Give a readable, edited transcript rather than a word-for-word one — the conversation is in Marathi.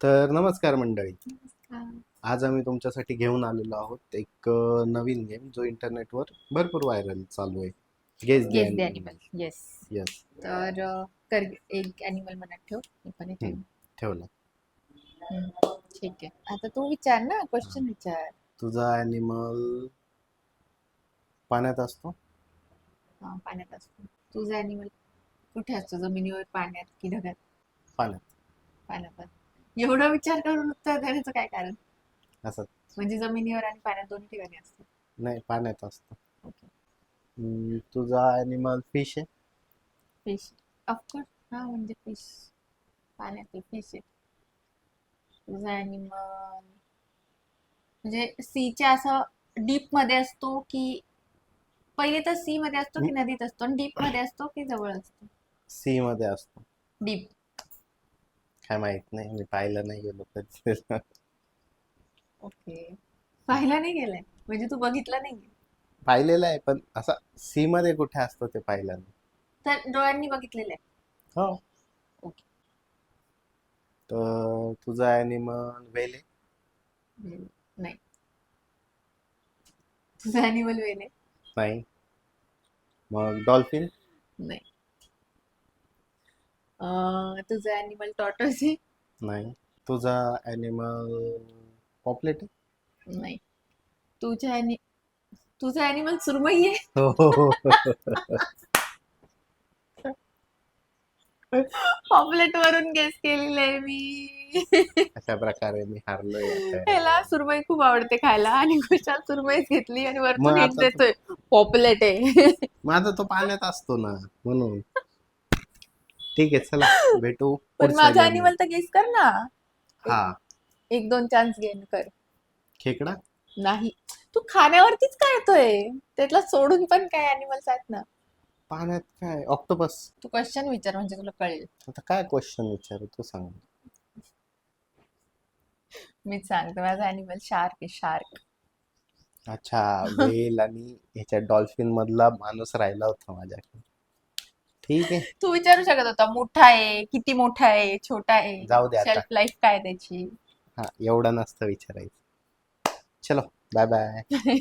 तर नमस्कार मंडळी. नमस्कार. आज आम्ही तुमच्यासाठी घेऊन आलेलो आहोत एक नवीन गेम जो इंटरनेटवर भरपूर व्हायरल चालू आहे. Guess the guess the animal. Animal. Yes. Yes. तर कर एक ॲनिमल मनात ठेव. मी पण एक ठेवलं. ठीक आहे. आता तू विचार ना, हा. क्वेश्चन विचार. तुझा ॲनिमल पाण्यात असतो? हा, पाण्यात असतो. तुझा ॲनिमल कुठे असतो? जमिनीवर, पाण्यात की ढगात? पाण्यात. पाण्यात. एवढा विचार करून उत्तर देण्याचं काय कारण? असं म्हणजे जमिनीवर आणि पाण्यात दोन्ही ठिकाणी असतो. नाही, पाण्यात असतो. ओके. तुझा ॲनिमल फिश आहे? फिश. ऑफकोर्स. हा, म्हणजे फिश. पाण्यातील फिश आहे. तुझा ॲनिमल म्हणजे सीच्या असं डीप मध्ये असतो की पहिले तर सी मध्ये असतो की नदीत असतो आणि डीप मध्ये असतो की जवळ असतो? सी मध्ये असतो. डीप. काय माहित नाही, मी पाहिलं नाही गेलो कधी. ओके. पाहिला नाही गेलाय म्हणजे तू बघितला नाही? पाहिलेलं आहे पण असं सी मध्ये कुठे असतो ते पाहिलं नाही. तर डोळ्यांनी बघितलेलं आहे? हो. ओके. तर तुझा ॲनिमल वेल आहे? नाही. तुझा ॲनिमल वेल आहे? नाही. मग डॉल्फिन? नाही. तुझा ॲनिमल टॉर्टोइस आहे? नाही. तुझा ॲनिमल पॉपलेट आहे? नाही. तुझ्या ॲनि तुझा ॲनिमल सुरमई आहे? हो हो हो. पॉपलेट वरून गेस केलेलं आहे मी. अशा प्रकारे मी हारलोय आता. त्याला सुरमई खूप आवडते खायला आणि खुशाल सुरमईच घेतली आणि वरतून मग हिंट आता देतोय पॉपलेट आहे. मग आता तो पाण्यात असतो ना म्हणून. ठीक आहे, चला भेटू पण पुढच्या माझा गेम ॲनिमल मध्ये. तर गेस कर ना. हा. एक दोन चान्स गेन कर. खेकडा? नाही. तू खाण्यावरतीच काय येतोय? त्यातला सोडून पण काय ॲनिमल्स आहेत ना. पाण्यात काय? ऑक्टोपस? तू क्वेश्चन विचार म्हणजे तुला कळेल. आता काय क्वेश्चन विचारू तू सांग. मीच सांगते, माझा ॲनिमल शार्क आहे, शार्क. अच्छा, वेल आणि ह्याच्या डॉल्फिन मधला माणूस राहिला होता माझ्याकडे. ठीक आहे, तू विचारू शकत होता मोठा आहे, किती मोठा आहे, छोटा आहे, जाऊ दे आता. शेल्फ लाईफ काय त्याची. हा, एवढं नसतं विचारायचं. चलो, बाय बाय.